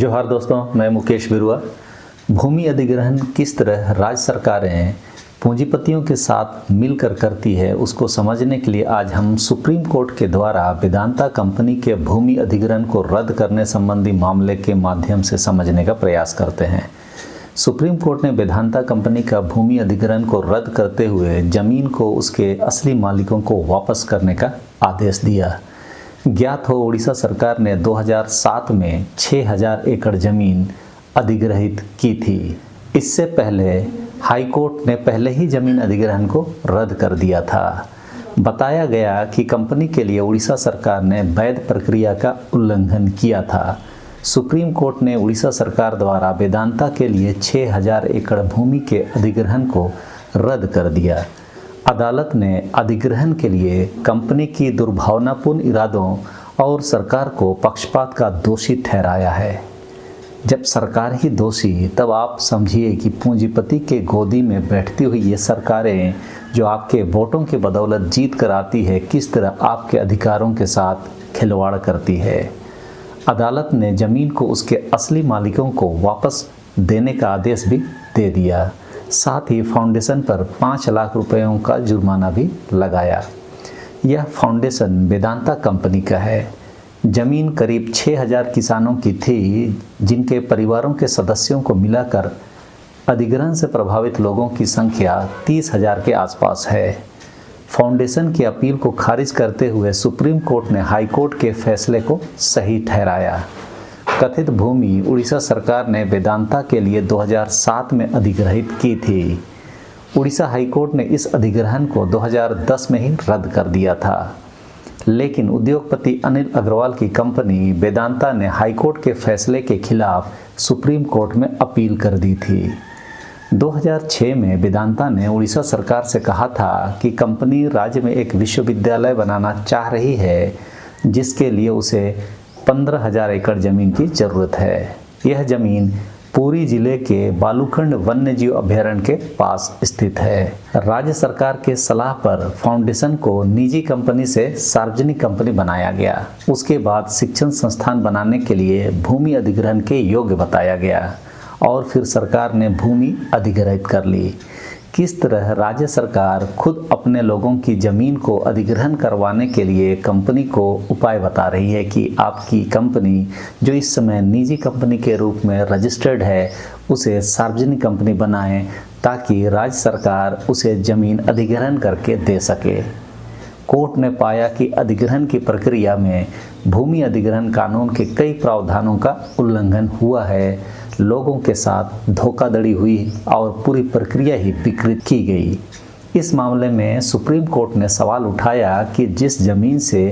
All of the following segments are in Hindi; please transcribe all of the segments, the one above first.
जोहार दोस्तों, मैं मुकेश बिरुआ। भूमि अधिग्रहण किस तरह राज्य सरकारें पूंजीपतियों के साथ मिलकर करती है, उसको समझने के लिए आज हम सुप्रीम कोर्ट के द्वारा वेदांता कंपनी के भूमि अधिग्रहण को रद्द करने संबंधी मामले के माध्यम से समझने का प्रयास करते हैं। सुप्रीम कोर्ट ने वेदांता कंपनी का भूमि अधिग्रहण को रद्द करते हुए जमीन को उसके असली मालिकों को वापस करने का आदेश दिया। ज्ञात हो, उड़ीसा सरकार ने 2007 में 6000 एकड़ जमीन अधिग्रहित की थी। इससे पहले हाई कोर्ट ने पहले ही जमीन अधिग्रहण को रद्द कर दिया था। बताया गया कि कंपनी के लिए उड़ीसा सरकार ने वैध प्रक्रिया का उल्लंघन किया था। सुप्रीम कोर्ट ने उड़ीसा सरकार द्वारा वेदांता के लिए 6000 एकड़ भूमि के अधिग्रहण को रद्द कर दिया। अदालत ने अधिग्रहण के लिए कंपनी की दुर्भावनापूर्ण इरादों और सरकार को पक्षपात का दोषी ठहराया है। जब सरकार ही दोषी, तब आप समझिए कि पूंजीपति के गोदी में बैठती हुई ये सरकारें जो आपके वोटों के बदौलत जीत कर आती है, किस तरह आपके अधिकारों के साथ खिलवाड़ करती है। अदालत ने जमीन को उसके असली मालिकों को वापस देने का आदेश भी दे दिया। साथ ही फाउंडेशन पर 5 लाख रुपयों का जुर्माना भी लगाया। यह फाउंडेशन वेदांता कंपनी का है। जमीन करीब 6000 किसानों की थी, जिनके परिवारों के सदस्यों को मिलाकर अधिग्रहण से प्रभावित लोगों की संख्या 30,000 के आसपास है। फाउंडेशन की अपील को खारिज करते हुए सुप्रीम कोर्ट ने हाई कोर्ट के फैसले को सही ठहराया। कथित भूमि उड़ीसा सरकार ने वेदांता के लिए 2007 में अधिग्रहित की थी। उड़ीसा हाई कोर्ट ने इस अधिग्रहण को 2010 में ही रद्द कर दिया था, लेकिन उद्योगपति अनिल अग्रवाल की कंपनी वेदांता ने हाई कोर्ट के फैसले के खिलाफ सुप्रीम कोर्ट में अपील कर दी थी। 2006 में वेदांता ने उड़ीसा सरकार से कहा था कि कंपनी राज्य में एक विश्वविद्यालय बनाना चाह रही है, जिसके लिए उसे 15,000 एकड़ जमीन की जरूरत है। यह जमीन पुरी जिले के बालूखंड वन्यजीव अभयारण्य के पास स्थित है। राज्य सरकार के सलाह पर फाउंडेशन को निजी कंपनी से सार्वजनिक कंपनी बनाया गया। उसके बाद शिक्षण संस्थान बनाने के लिए भूमि अधिग्रहण के योग्य बताया गया और फिर सरकार ने भूमि अधिग्रहित कर ली। किस तरह राज्य सरकार खुद अपने लोगों की जमीन को अधिग्रहण करवाने के लिए कंपनी को उपाय बता रही है कि आपकी कंपनी, जो इस समय निजी कंपनी के रूप में रजिस्टर्ड है, उसे सार्वजनिक कंपनी बनाएं ताकि राज्य सरकार उसे जमीन अधिग्रहण करके दे सके। कोर्ट ने पाया कि अधिग्रहण की प्रक्रिया में भूमि अधिग्रहण कानून के कई प्रावधानों का उल्लंघन हुआ है। लोगों के साथ धोखाधड़ी हुई और पूरी प्रक्रिया ही विकृत की गई। इस मामले में सुप्रीम कोर्ट ने सवाल उठाया कि जिस जमीन से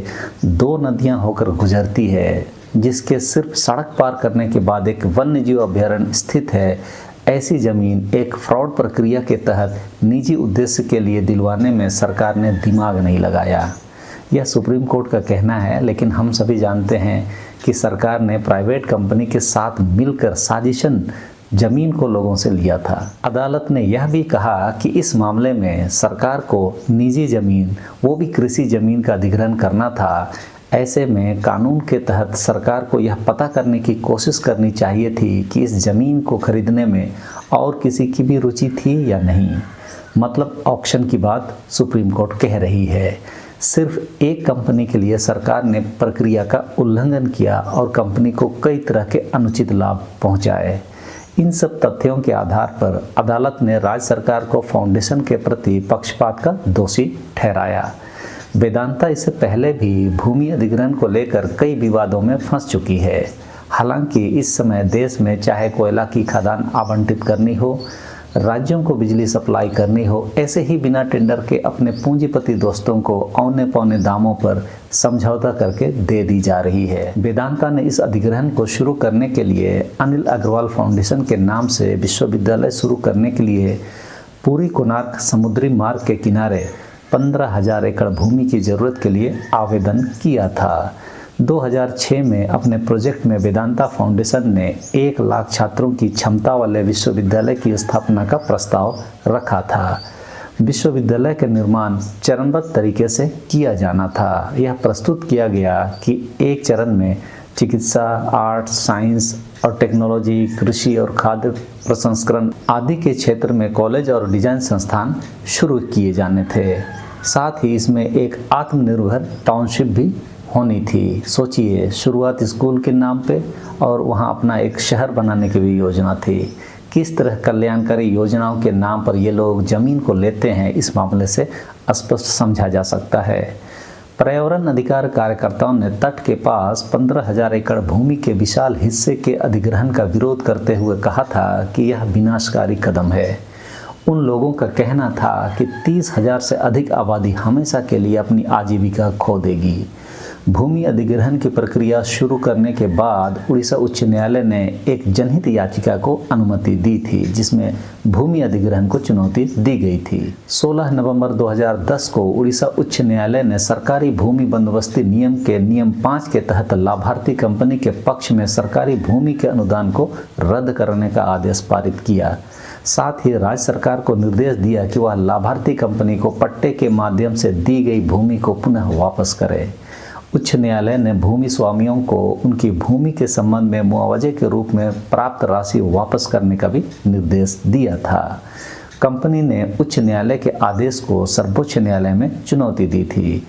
2 नदियां होकर गुजरती है, जिसके सिर्फ सड़क पार करने के बाद एक वन्यजीव अभयारण्य स्थित है, ऐसी जमीन एक फ्रॉड प्रक्रिया के तहत निजी उद्देश्य के लिए दिलवाने में सरकार ने दिमाग नहीं लगाया। यह सुप्रीम कोर्ट का कहना है, लेकिन हम सभी जानते हैं कि सरकार ने प्राइवेट कंपनी के साथ मिलकर साजिशन जमीन को लोगों से लिया था। अदालत ने यह भी कहा कि इस मामले में सरकार को निजी जमीन, वो भी कृषि जमीन का अधिग्रहण करना था। ऐसे में कानून के तहत सरकार को यह पता करने की कोशिश करनी चाहिए थी कि इस जमीन को खरीदने में और किसी की भी रुचि थी या नहीं। मतलब ऑक्शन की बात सुप्रीम कोर्ट कह रही है। सिर्फ एक कंपनी के लिए सरकार ने प्रक्रिया का उल्लंघन किया और कंपनी को कई तरह के अनुचित लाभ पहुंचाए। इन सब तथ्यों के आधार पर अदालत ने राज्य सरकार को फाउंडेशन के प्रति पक्षपात का दोषी ठहराया। वेदांता इससे पहले भी भूमि अधिग्रहण को लेकर कई विवादों में फंस चुकी है। हालांकि इस समय देश में चाहे कोयला की खदान आवंटित करनी हो, राज्यों को बिजली सप्लाई करनी हो, ऐसे ही बिना टेंडर के अपने पूंजीपति दोस्तों को औने पौने दामों पर समझौता करके दे दी जा रही है। वेदांता ने इस अधिग्रहण को शुरू करने के लिए अनिल अग्रवाल फाउंडेशन के नाम से विश्वविद्यालय शुरू करने के लिए पुरी कोणार्क समुद्री मार्ग के किनारे 15,000 एकड़ भूमि की जरूरत के लिए आवेदन किया था। 2006 में अपने प्रोजेक्ट में वेदांता फाउंडेशन ने 1 लाख छात्रों की क्षमता वाले विश्वविद्यालय की स्थापना का प्रस्ताव रखा था। विश्वविद्यालय का निर्माण चरणबद्ध तरीके से किया जाना था। यह प्रस्तुत किया गया कि एक चरण में चिकित्सा, आर्ट्स, साइंस और टेक्नोलॉजी, कृषि और खाद्य प्रसंस्करण आदि के क्षेत्र में कॉलेज और डिजाइन संस्थान शुरू किए जाने थे। साथ ही इसमें एक आत्मनिर्भर टाउनशिप भी होनी थी। सोचिए, शुरुआत स्कूल के नाम पे और वहाँ अपना एक शहर बनाने की भी योजना थी। किस तरह कल्याणकारी योजनाओं के नाम पर ये लोग ज़मीन को लेते हैं, इस मामले से स्पष्ट समझा जा सकता है। पर्यावरण अधिकार कार्यकर्ताओं ने तट के पास 15,000 एकड़ भूमि के विशाल हिस्से के अधिग्रहण का विरोध करते हुए कहा था कि यह विनाशकारी कदम है। उन लोगों का कहना था कि 30,000 से अधिक आबादी हमेशा के लिए अपनी आजीविका खो देगी। भूमि अधिग्रहण की प्रक्रिया शुरू करने के बाद उड़ीसा उच्च न्यायालय ने एक जनहित याचिका को अनुमति दी थी, जिसमें भूमि अधिग्रहण को चुनौती दी गई थी। 16 नवंबर 2010 को उड़ीसा उच्च न्यायालय ने सरकारी भूमि बंदोबस्ती नियम के नियम 5 के तहत लाभार्थी कंपनी के पक्ष में सरकारी भूमि के अनुदान को रद्द करने का आदेश पारित किया। साथ ही राज्य सरकार को निर्देश दिया कि वह लाभार्थी कंपनी को पट्टे के माध्यम से दी गई भूमि को पुनः वापस करे। उच्च न्यायालय ने भूमि स्वामियों को उनकी भूमि के संबंध में मुआवजे के रूप में प्राप्त राशि वापस करने का भी निर्देश दिया था। कंपनी ने उच्च न्यायालय के आदेश को सर्वोच्च न्यायालय में चुनौती दी थी।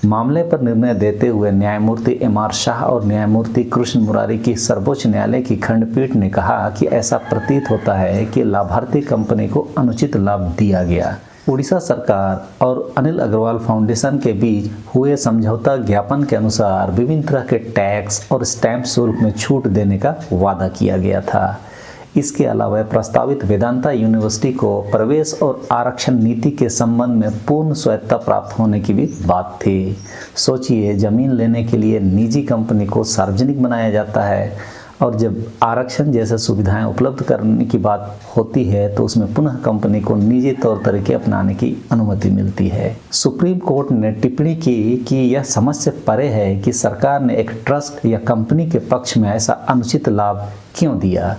मामले पर निर्णय देते हुए न्यायमूर्ति M.R. शाह और न्यायमूर्ति कृष्ण मुरारी की सर्वोच्च न्यायालय की खंडपीठ ने कहा कि ऐसा प्रतीत होता है कि लाभार्थी कंपनी को अनुचित लाभ दिया गया। उड़ीसा सरकार और अनिल अग्रवाल फाउंडेशन के बीच हुए समझौता ज्ञापन के अनुसार विभिन्न तरह के टैक्स और स्टैंप शुल्क में छूट देने का वादा किया गया था। इसके अलावा प्रस्तावित वेदांता यूनिवर्सिटी को प्रवेश और आरक्षण नीति के संबंध में पूर्ण स्वायत्तता प्राप्त होने की भी बात थी। सोचिए, जमीन लेने के लिए निजी कंपनी को सार्वजनिक बनाया जाता है और जब आरक्षण जैसे सुविधाएं उपलब्ध करने की बात होती है तो उसमें पुनः कंपनी को निजी तौर तरीके अपनाने की अनुमति मिलती है। सुप्रीम कोर्ट ने टिप्पणी की कि यह समझ से परे है कि सरकार ने एक ट्रस्ट या कंपनी के पक्ष में ऐसा अनुचित लाभ क्यों दिया।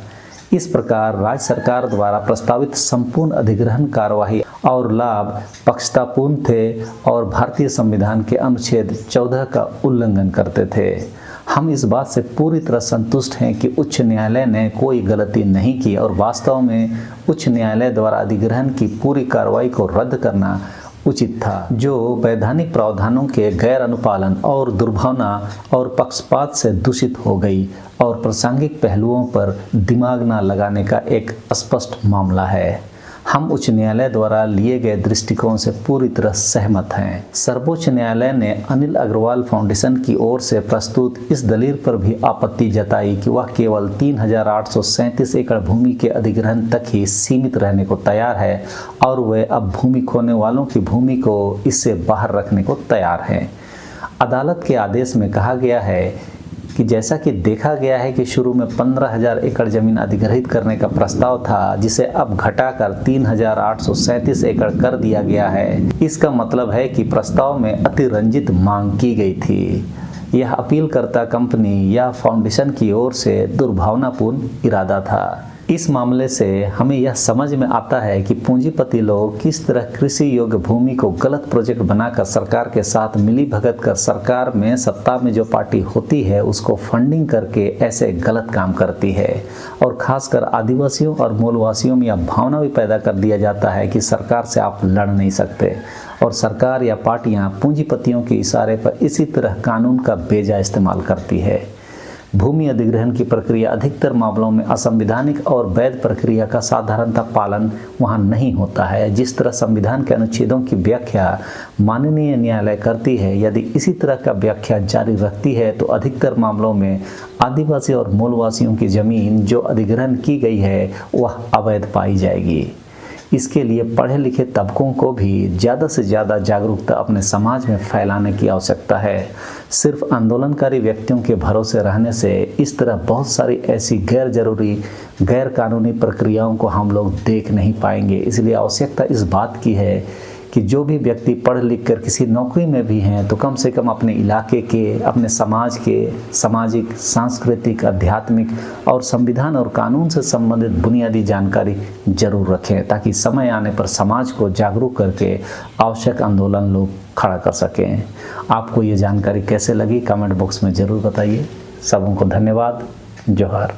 इस प्रकार राज्य सरकार द्वारा प्रस्तावित संपूर्ण अधिग्रहण कार्यवाही और लाभ पक्षतापूर्ण थे और भारतीय संविधान के अनुच्छेद 14 का उल्लंघन करते थे। हम इस बात से पूरी तरह संतुष्ट हैं कि उच्च न्यायालय ने कोई गलती नहीं की और वास्तव में उच्च न्यायालय द्वारा अधिग्रहण की पूरी कार्रवाई को रद्द करना उचित था, जो वैधानिक प्रावधानों के गैर अनुपालन और दुर्भावना और पक्षपात से दूषित हो गई और प्रासंगिक पहलुओं पर दिमाग न लगाने का एक स्पष्ट मामला है। हम उच्च न्यायालय द्वारा लिए गए दृष्टिकोण से पूरी तरह सहमत हैं। सर्वोच्च न्यायालय ने अनिल अग्रवाल फाउंडेशन की ओर से प्रस्तुत इस दलील पर भी आपत्ति जताई कि वह केवल 3,837 एकड़ भूमि के अधिग्रहण तक ही सीमित रहने को तैयार है और वे अब भूमि खोने वालों की भूमि को इससे बाहर रखने को तैयार हैं। अदालत के आदेश में कहा गया है कि जैसा कि देखा गया है कि शुरू में 15,000 एकड़ जमीन अधिग्रहित करने का प्रस्ताव था, जिसे अब घटाकर 3,837 एकड़ कर दिया गया है। इसका मतलब है कि प्रस्ताव में अतिरंजित मांग की गई थी। यह अपीलकर्ता कंपनी या फाउंडेशन की ओर से दुर्भावनापूर्ण इरादा था। इस मामले से हमें यह समझ में आता है कि पूंजीपति लोग किस तरह कृषि योग्य भूमि को गलत प्रोजेक्ट बनाकर सरकार के साथ मिली भगत कर सरकार में सत्ता में जो पार्टी होती है उसको फंडिंग करके ऐसे गलत काम करती है और खासकर आदिवासियों और मूलवासियों में यह भावना भी पैदा कर दिया जाता है कि सरकार से आप लड़ नहीं सकते और सरकार या पार्टियां पूंजीपतियों के इशारे पर इसी तरह कानून का बेजा इस्तेमाल करती है। भूमि अधिग्रहण की प्रक्रिया अधिकतर मामलों में असंवैधानिक और वैध प्रक्रिया का साधारणतः पालन वहां नहीं होता है। जिस तरह संविधान के अनुच्छेदों की व्याख्या माननीय न्यायालय करती है, यदि इसी तरह का व्याख्या जारी रखती है तो अधिकतर मामलों में आदिवासी और मूलवासियों की जमीन जो अधिग्रहण की गई है वह अवैध पाई जाएगी। इसके लिए पढ़े लिखे तबकों को भी ज़्यादा से ज़्यादा जागरूकता अपने समाज में फैलाने की आवश्यकता है। सिर्फ आंदोलनकारी व्यक्तियों के भरोसे रहने से इस तरह बहुत सारी ऐसी गैर जरूरी गैर कानूनी प्रक्रियाओं को हम लोग देख नहीं पाएंगे। इसलिए आवश्यकता इस बात की है कि जो भी व्यक्ति पढ़ लिख कर किसी नौकरी में भी हैं तो कम से कम अपने इलाके के, अपने समाज के सामाजिक, सांस्कृतिक, आध्यात्मिक और संविधान और कानून से संबंधित बुनियादी जानकारी जरूर रखें, ताकि समय आने पर समाज को जागरूक करके आवश्यक आंदोलन लोग खड़ा कर सकें। आपको ये जानकारी कैसे लगी कमेंट बॉक्स में ज़रूर बताइए। सबों को धन्यवाद। जोहार।